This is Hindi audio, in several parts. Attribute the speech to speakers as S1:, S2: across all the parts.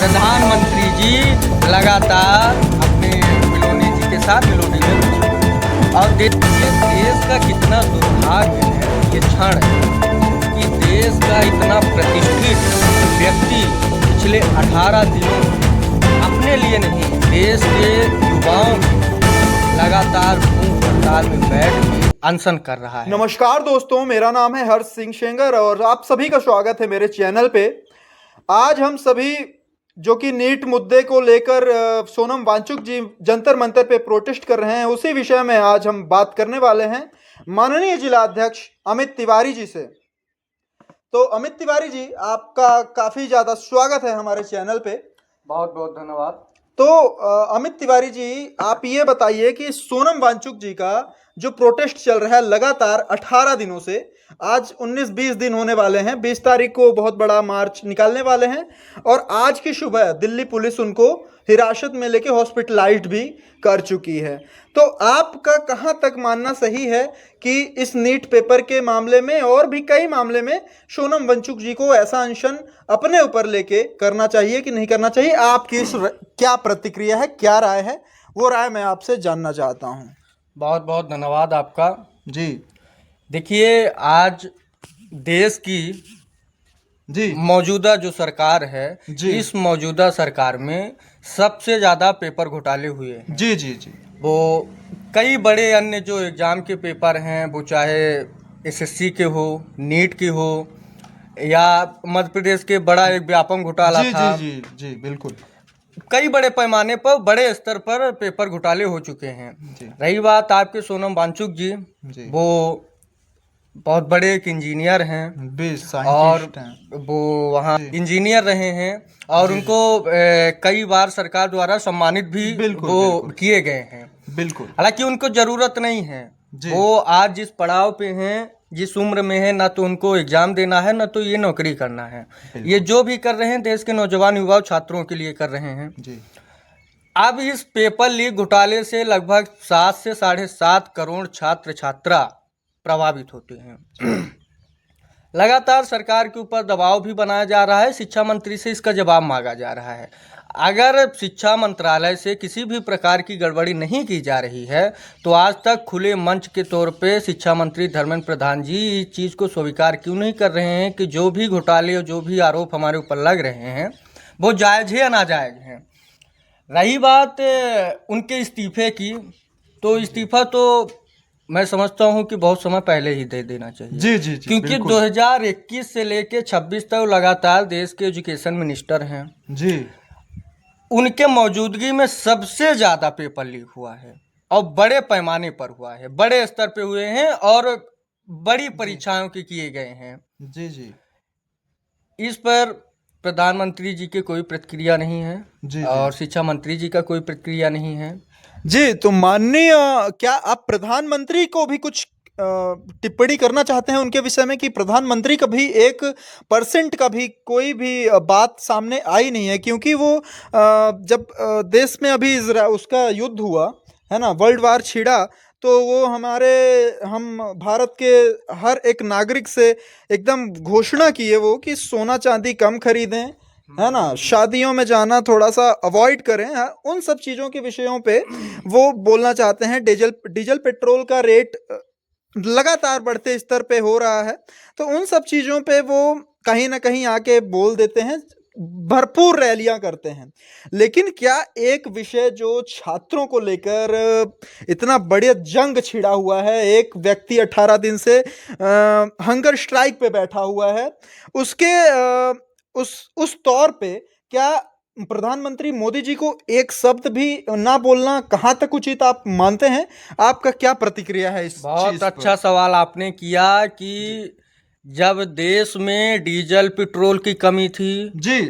S1: प्रधानमंत्री जी लगातार अपने मेलोनी जी के साथ मेलोडी में मगन। और देश का कितना दुर्भाग्य है ये क्षण कि देश का इतना प्रतिष्ठित व्यक्ति पिछले 18 दिनों अपने लिए नहीं, देश के युवाओं लगातार भूख हड़ताल में बैठ के अनशन कर रहा है।
S2: नमस्कार दोस्तों, मेरा नाम है हर्ष सिंह शेंगर और आप सभी का स्वागत है मेरे चैनल पे। आज हम सभी जो कि नीट मुद्दे को लेकर सोनम वांगचुक जी जंतर मंतर पे प्रोटेस्ट कर रहे हैं, उसी विषय में आज हम बात करने वाले हैं माननीय जिला अध्यक्ष अमित तिवारी जी से। तो अमित तिवारी जी, आपका काफ़ी ज़्यादा स्वागत है हमारे चैनल पे।
S1: बहुत बहुत धन्यवाद।
S2: तो अमित तिवारी जी, आप ये बताइए कि सोनम वांगचुक जी का जो प्रोटेस्ट चल रहा है लगातार 18 दिनों से, आज 19-20 दिन होने वाले हैं, 20 तारीख को बहुत बड़ा मार्च निकालने वाले हैं और आज की सुबह दिल्ली पुलिस उनको हिरासत में लेके हॉस्पिटलाइज्ड भी कर चुकी है। तो आपका कहां तक मानना सही है कि इस नीट पेपर के मामले में और भी कई मामले में सोनम वांगचुक जी को ऐसा अनशन अपने ऊपर लेके करना चाहिए कि नहीं करना चाहिए? आपकी क्या प्रतिक्रिया है, क्या राय है, वो राय मैं आपसे जानना चाहता हूँ।
S1: बहुत बहुत धन्यवाद आपका
S2: जी।
S1: देखिए, आज देश की
S2: जी
S1: मौजूदा जो सरकार है,
S2: जी।
S1: इस मौजूदा सरकार में सबसे ज़्यादा पेपर घोटाले हुए हैं।
S2: जी जी जी।
S1: वो कई बड़े अन्य जो एग्ज़ाम के पेपर हैं, वो चाहे एसएससी के हो, नीट के हो, या मध्य प्रदेश के बड़ा एक व्यापम घोटाला
S2: जी
S1: था।
S2: जी जी जी, बिल्कुल।
S1: कई बड़े पैमाने पर बड़े स्तर पर पेपर घोटाले हो चुके हैं।
S2: जी
S1: रही बात आपके सोनम वांगचुक जी,
S2: जी।
S1: वो बहुत बड़े एक इंजीनियर हैं और
S2: साइंटिस्ट हैं।
S1: वो वहाँ
S2: जी।
S1: इंजीनियर रहे हैं और
S2: जी,
S1: उनको कई बार सरकार द्वारा सम्मानित भी
S2: बिल्कुल,
S1: वो
S2: बिल्कुल।
S1: किए गए हैं।
S2: बिल्कुल।
S1: हालांकि उनको ज़रूरत नहीं है।
S2: जी।
S1: वो आज जिस पड़ाव पे हैं, जिस उम्र में है, ना तो उनको एग्ज़ाम देना है, ना तो ये नौकरी करना है। ये जो भी कर रहे हैं देश के नौजवान युवा छात्रों के लिए कर रहे हैं।
S2: जी
S1: अब इस पेपर लीक घोटाले से लगभग 7 से 7.5 करोड़ छात्र छात्रा प्रभावित होते हैं। लगातार सरकार के ऊपर दबाव भी बनाया जा रहा है, शिक्षा मंत्री से इसका जवाब मांगा जा रहा है। अगर शिक्षा मंत्रालय से किसी भी प्रकार की गड़बड़ी नहीं की जा रही है तो आज तक खुले मंच के तौर पे शिक्षा मंत्री धर्मेंद्र प्रधान जी इस चीज़ को स्वीकार क्यों नहीं कर रहे हैं कि जो भी घोटाले और जो भी आरोप हमारे ऊपर लग रहे हैं वो जायज़ है या नाजायज़ हैं। रही बात उनके इस्तीफे की, तो इस्तीफा तो मैं समझता हूं कि बहुत समय पहले ही दे देना चाहिए।
S2: जी जी जी,
S1: क्योंकि
S2: बिल्कुल।
S1: 2021 से लेके 26 तक लगातार देश के एजुकेशन मिनिस्टर हैं।
S2: जी
S1: उनके मौजूदगी में सबसे ज़्यादा पेपर लीक हुआ है और बड़े पैमाने पर हुआ है, बड़े स्तर पे हुए हैं और बड़ी परीक्षाओं के किए गए हैं।
S2: जी जी
S1: इस पर प्रधानमंत्री जी की कोई प्रतिक्रिया नहीं है
S2: जी।
S1: और शिक्षा मंत्री जी का कोई प्रतिक्रिया नहीं है।
S2: जी, तो माननीय, क्या आप प्रधानमंत्री को भी कुछ टिप्पणी करना चाहते हैं उनके विषय में कि प्रधानमंत्री का भी 1% का भी कोई भी बात सामने आई नहीं है? क्योंकि वो जब देश में अभी उसका युद्ध हुआ है ना, वर्ल्ड वार छिड़ा, तो वो हम भारत के हर एक नागरिक से एकदम घोषणा किए वो कि सोना चांदी कम खरीदें, है ना, शादियों में जाना थोड़ा सा अवॉइड करें। हाँ, उन सब चीज़ों के विषयों पे वो बोलना चाहते हैं। डीजल पेट्रोल का रेट लगातार बढ़ते स्तर पे हो रहा है, तो उन सब चीज़ों पे वो कहीं ना कहीं आके बोल देते हैं, भरपूर रैलियां करते हैं। लेकिन क्या एक विषय जो छात्रों को लेकर इतना बड़े जंग छिड़ा हुआ है, एक व्यक्ति 18 दिन से हंगर स्ट्राइक पे बैठा हुआ है, उसके उस तौर पे क्या प्रधानमंत्री मोदी जी को एक शब्द भी ना बोलना कहाँ तक उचित आप मानते हैं? आपका क्या प्रतिक्रिया है इस
S1: बहुत
S2: चीज
S1: अच्छा सवाल आपने किया कि जब देश में डीजल पेट्रोल की कमी थी
S2: जी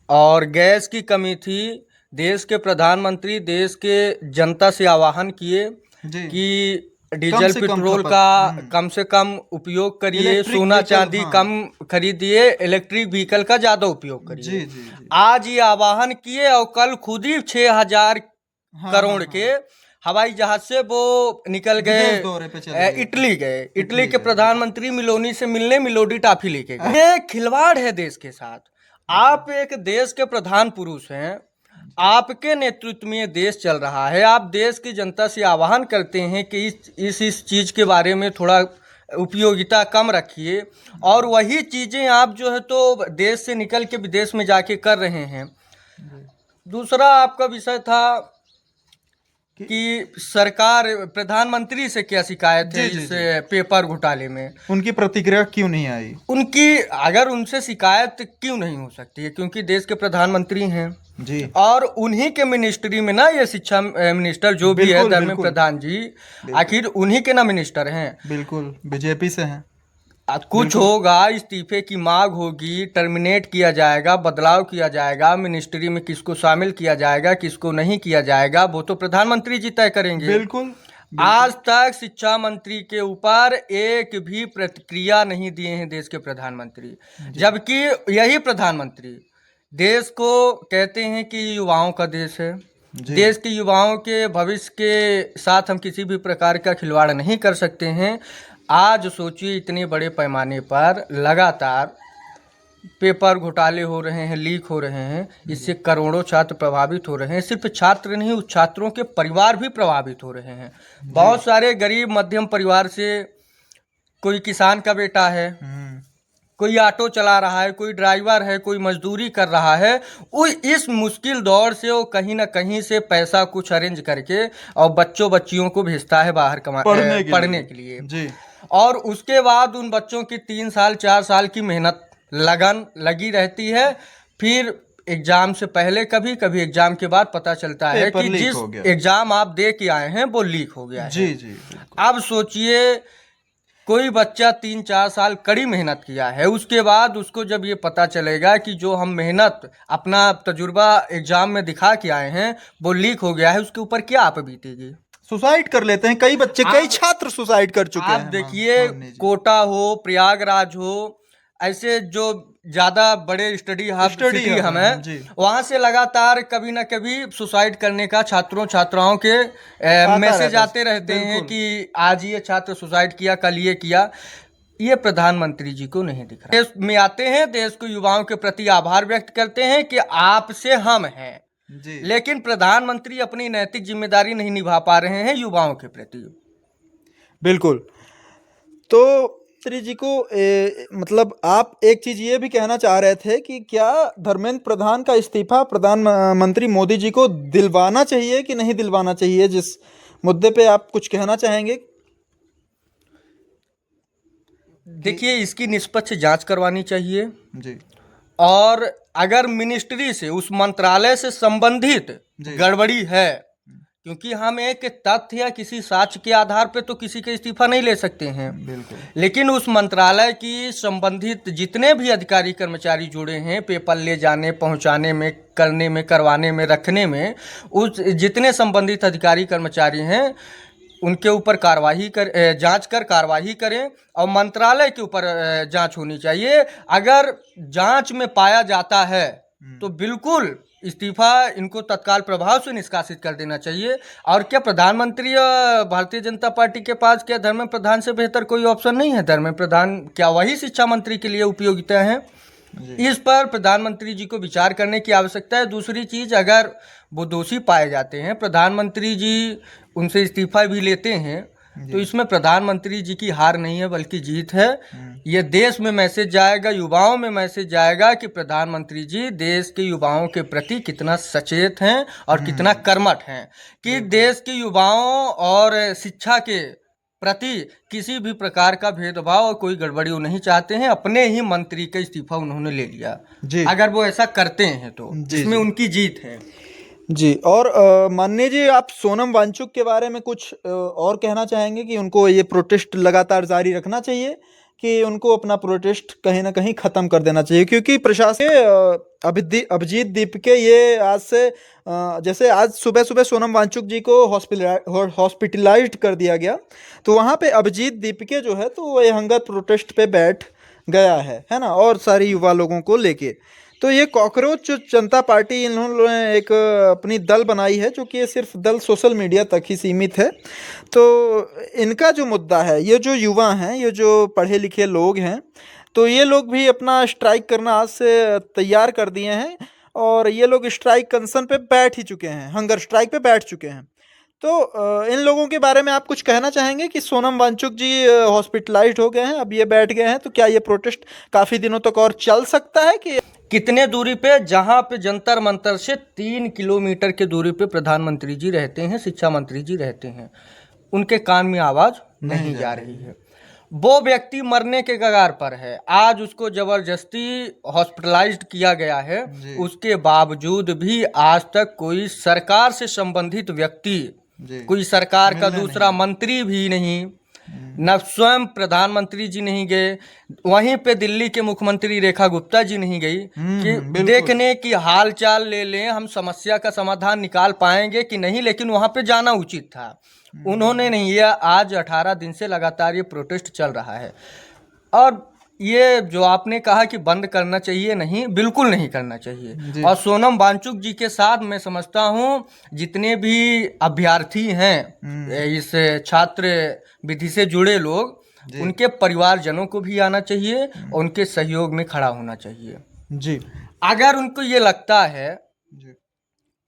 S1: और गैस की कमी थी, देश के प्रधानमंत्री देश के जनता से आह्वान किए
S2: जी
S1: कि डीजल
S2: से कम
S1: पेट्रोल
S2: खपत।
S1: का कम से कम उपयोग करिए,
S2: इलेक्ट्रिक
S1: सोना
S2: व्हीकल,
S1: चांदी
S2: हाँ।
S1: कम खरीदिए, इलेक्ट्रिक व्हीकल का ज़्यादा उपयोग
S2: जी
S1: करिए।
S2: जी जी।
S1: आज ये आह्वान किए और कल खुद ही 6,000
S2: हाँ,
S1: करोड़
S2: हाँ,
S1: के हवाई जहाज से वो निकल
S2: विदेश दौरे पे चले
S1: गए,
S2: गए।
S1: इटली गए। इटली
S2: इटली
S1: के
S2: गए।
S1: प्रधानमंत्री मिलोनी से मिलने मिलोडी टाफी लेके गए। ये खिलवाड़ है देश के साथ। आप एक देश के प्रधान पुरुष हैं, आपके नेतृत्व में ये देश चल रहा है, आप देश की जनता से आह्वान करते हैं कि इस चीज़ के बारे में थोड़ा उपयोगिता कम रखिए, और वही चीज़ें आप जो है तो देश से निकल के विदेश में जाके कर रहे हैं। दूसरा आपका विषय था कि सरकार प्रधानमंत्री से क्या शिकायत है
S2: जी,
S1: इस पेपर घोटाले में,
S2: उनकी प्रतिक्रिया क्यों नहीं आई?
S1: उनकी अगर उनसे शिकायत क्यों नहीं हो सकती है, क्योंकि देश के प्रधानमंत्री हैं
S2: जी,
S1: और उन्हीं के मिनिस्ट्री में ना ये शिक्षा मिनिस्टर जो भी है
S2: बिल्कुल,
S1: धर्मेंद्र
S2: बिल्कुल।
S1: प्रधान जी, आखिर उन्हीं के ना मिनिस्टर हैं।
S2: बिल्कुल बीजेपी से हैं।
S1: कुछ होगा, इस्तीफे की मांग होगी, टर्मिनेट किया जाएगा, बदलाव किया जाएगा, मिनिस्ट्री में किसको शामिल किया जाएगा, किसको नहीं किया जाएगा, वो तो प्रधानमंत्री जी तय करेंगे।
S2: बिल्कुल।
S1: आज तक शिक्षा मंत्री के ऊपर एक भी प्रतिक्रिया नहीं दिए हैं देश के प्रधानमंत्री, जबकि यही प्रधानमंत्री देश को कहते हैं कि युवाओं का देश है, देश के युवाओं के भविष्य के साथ हम किसी भी प्रकार का खिलवाड़ नहीं कर सकते हैं। आज सोचिए इतने बड़े पैमाने पर लगातार पेपर घोटाले हो रहे हैं, लीक हो रहे हैं, इससे करोड़ों छात्र प्रभावित हो रहे हैं। सिर्फ छात्र नहीं, उस छात्रों के परिवार भी प्रभावित हो रहे हैं। बहुत सारे गरीब मध्यम परिवार से, कोई किसान का बेटा है, कोई ऑटो चला रहा है, कोई ड्राइवर है, कोई मजदूरी कर रहा है, वो इस मुश्किल दौर से वो कहीं ना कहीं से पैसा कुछ अरेंज करके और बच्चियों को भेजता है बाहर पढ़ने के लिए
S2: जी।
S1: और उसके बाद उन बच्चों की 3 साल 4 साल की मेहनत लगन लगी रहती है। फिर एग्जाम से पहले कभी कभी एग्जाम के बाद पता चलता है कि जिस एग्जाम आप दे के आए हैं वो लीक हो गया है।
S2: जी जी।
S1: अब सोचिए कोई बच्चा 3-4 साल कड़ी मेहनत किया है, उसके बाद उसको जब ये पता चलेगा कि जो हम मेहनत अपना तजुर्बा एग्जाम में दिखा के आए हैं वो लीक हो गया है, उसके ऊपर क्या आप बीतेगी?
S2: सुसाइड कर लेते हैं कई बच्चे, कई छात्र सुसाइड कर चुके हैं।
S1: आप देखिए कोटा हो, प्रयागराज हो, ऐसे जो ज्यादा बड़े स्टडी सिटी हम हैं, वहां से लगातार कभी ना कभी सुसाइड करने का छात्रों छात्राओं के मैसेज आते रहते हैं कि आज ये छात्र सुसाइड किया, कल ये किया। ये प्रधानमंत्री जी को नहीं दिख रहा। देश में आते हैं, देश को युवाओं के प्रति आभार व्यक्त करते हैं कि आपसे हम हैं जी। लेकिन प्रधानमंत्री अपनी नैतिक जिम्मेदारी नहीं निभा पा रहे हैं युवाओं के प्रति। बिल्कुल।
S2: तो जी को मतलब आप एक चीज ये भी कहना चाह रहे थे कि क्या धर्मेंद्र प्रधान का इस्तीफा प्रधानमंत्री मोदी जी को दिलवाना चाहिए कि नहीं दिलवाना चाहिए, जिस मुद्दे पे आप कुछ कहना चाहेंगे?
S1: देखिए इसकी निष्पक्ष जांच करवानी चाहिए
S2: जी,
S1: और अगर मिनिस्ट्री से, उस मंत्रालय से संबंधित गड़बड़ी है, क्योंकि हम एक तथ्य या किसी साक्ष्य के आधार पे तो किसी का इस्तीफा नहीं ले सकते हैं,
S2: बिल्कुल,
S1: लेकिन उस मंत्रालय की संबंधित जितने भी अधिकारी कर्मचारी जुड़े हैं पेपर ले जाने, पहुंचाने में, करने में, करवाने में, रखने में, उस जितने संबंधित अधिकारी कर्मचारी हैं उनके ऊपर जांच कर कार्रवाई करें और मंत्रालय के ऊपर जांच होनी चाहिए। अगर जांच में पाया जाता है तो बिल्कुल इस्तीफा इनको तत्काल प्रभाव से निष्कासित कर देना चाहिए। और क्या प्रधानमंत्री भारतीय जनता पार्टी के पास क्या धर्मेंद्र प्रधान से बेहतर कोई ऑप्शन नहीं है? धर्मेंद्र प्रधान क्या वही शिक्षा मंत्री के लिए उपयोगिता है? इस पर प्रधानमंत्री जी को विचार करने की आवश्यकता है। दूसरी चीज, अगर वो दोषी पाए जाते हैं, प्रधानमंत्री जी उनसे इस्तीफा भी लेते हैं, तो इसमें प्रधानमंत्री जी की हार नहीं है बल्कि जीत है। ये देश में मैसेज जाएगा, युवाओं में मैसेज जाएगा कि प्रधानमंत्री जी देश के युवाओं के प्रति कितना सचेत हैं और कितना कर्मठ हैं, कि देश के युवाओं और शिक्षा के प्रति किसी भी प्रकार का भेदभाव और कोई गड़बड़ी वो नहीं चाहते हैं। अपने ही मंत्री का इस्तीफा उन्होंने ले लिया जी। अगर वो ऐसा करते हैं तो इसमें उनकी जीत है
S2: जी। और माननीय जी, आप सोनम वांगचुक के बारे में कुछ और कहना चाहेंगे कि उनको ये प्रोटेस्ट लगातार जारी रखना चाहिए कि उनको अपना प्रोटेस्ट कहीं ना कहीं ख़त्म कर देना चाहिए? क्योंकि प्रशासन अभिजीत दीपके ये आज से जैसे आज सुबह सुबह सोनम वांगचुक जी को हॉस्पिटलाइज्ड कर दिया गया, तो वहाँ पे अभिजीत दीपके जो है तो वो हंगत प्रोटेस्ट पे बैठ गया है ना, और सारी युवा लोगों को लेके। तो ये कॉकरोच जनता पार्टी, इन्होंने एक अपनी दल बनाई है जो कि ये सिर्फ दल सोशल मीडिया तक ही सीमित है। तो इनका जो मुद्दा है, ये जो युवा हैं, ये जो पढ़े लिखे लोग हैं, तो ये लोग भी अपना स्ट्राइक करना आज से तैयार कर दिए हैं और ये लोग स्ट्राइक कंसर्न पे बैठ ही चुके हैं, हंगर स्ट्राइक पे बैठ चुके हैं। तो इन लोगों के बारे में आप कुछ कहना चाहेंगे कि सोनम वांगचुक जी हॉस्पिटलाइज्ड हो गए हैं, अब ये बैठ गए हैं, तो क्या ये प्रोटेस्ट काफ़ी दिनों तक और चल सकता है कि
S1: कितने दूरी पे, जहां पे जंतर मंतर से 3 किलोमीटर की दूरी पे प्रधानमंत्री जी रहते हैं, शिक्षा मंत्री जी रहते हैं, उनके कान में आवाज नहीं जा रही है। वो व्यक्ति मरने के कगार पर है, आज उसको जबरदस्ती हॉस्पिटलाइज्ड किया गया है, उसके बावजूद भी आज तक कोई सरकार से संबंधित व्यक्ति, कोई सरकार का दूसरा मंत्री भी नहीं, न स्वयं प्रधानमंत्री जी नहीं गए, वहीं पे दिल्ली के मुख्यमंत्री रेखा गुप्ता जी नहीं गई कि देखने की हाल चाल ले लें, हम समस्या का समाधान निकाल पाएंगे कि नहीं, लेकिन वहां पे जाना उचित था, उन्होंने नहीं। ये आज 18 दिन से लगातार ये प्रोटेस्ट चल रहा है। और ये जो आपने कहा कि बंद करना चाहिए, नहीं, बिल्कुल नहीं करना चाहिए। और सोनम वांगचुक जी के साथ मैं समझता हूँ जितने भी अभ्यर्थी हैं, इस छात्र विधि से जुड़े लोग, उनके परिवारजनों को भी आना चाहिए, उनके सहयोग में खड़ा होना चाहिए
S2: जी।
S1: अगर उनको ये लगता है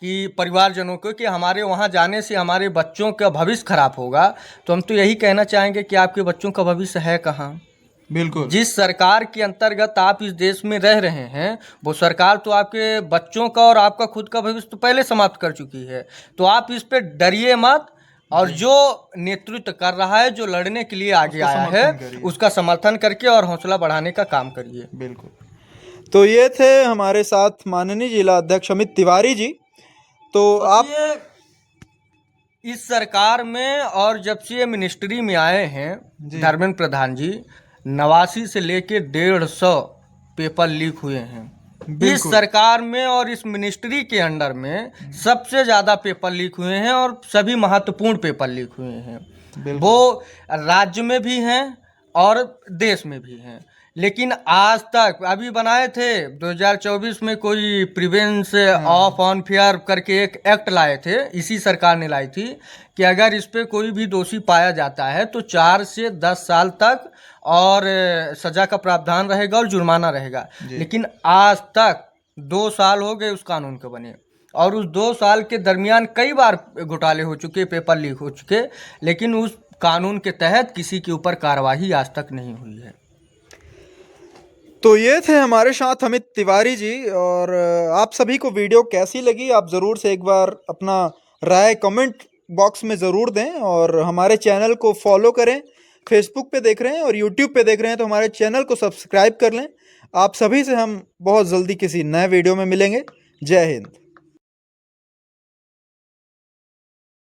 S1: कि परिवारजनों को कि हमारे वहाँ जाने से हमारे बच्चों का भविष्य खराब होगा, तो हम तो यही कहना चाहेंगे कि आपके बच्चों का भविष्य है कहाँ।
S2: बिल्कुल।
S1: जिस सरकार के अंतर्गत आप इस देश में रह रहे हैं, वो सरकार तो आपके बच्चों का और आपका खुद का भविष्य तो पहले समाप्त कर चुकी है। तो आप इस पे डरिए मत, और जो नेतृत्व कर रहा है, जो लड़ने के लिए आगे आया है, उसका समर्थन करके और हौसला बढ़ाने का काम करिए।
S2: बिल्कुल। तो ये थे हमारे साथ माननीय जिला अध्यक्ष अमित तिवारी जी। तो आप
S1: इस सरकार में, और जब से ये मिनिस्ट्री में आए हैं धर्मेंद्र प्रधान जी, 89 से लेके 150 पेपर लीक हुए हैं इस सरकार में, और इस मिनिस्ट्री के अंडर में सबसे ज़्यादा पेपर लीक हुए हैं, और सभी महत्वपूर्ण पेपर लीक हुए हैं। वो राज्य में भी हैं और देश में भी हैं। लेकिन आज तक, अभी बनाए थे 2024 में कोई प्रिवेंस ऑफ अनफेयर करके एक एक्ट लाए थे, इसी सरकार ने लाई थी, कि अगर इस पे कोई भी दोषी पाया जाता है तो 4 से 10 साल तक और सजा का प्रावधान रहेगा और जुर्माना रहेगा। लेकिन आज तक 2 साल हो गए उस कानून के बने, और उस 2 साल के दरमियान कई बार घोटाले हो चुके, पेपर लीक हो चुके, लेकिन उस कानून के तहत किसी के ऊपर कार्रवाई आज तक नहीं हुई है।
S2: तो ये थे हमारे साथ अमित तिवारी जी। और आप सभी को वीडियो कैसी लगी, आप ज़रूर से एक बार अपना राय कमेंट बॉक्स में ज़रूर दें, और हमारे चैनल को फॉलो करें। फेसबुक पे देख रहे हैं और यूट्यूब पे देख रहे हैं तो हमारे चैनल को सब्सक्राइब कर लें। आप सभी से हम बहुत जल्दी किसी नए वीडियो में मिलेंगे। जय हिंद।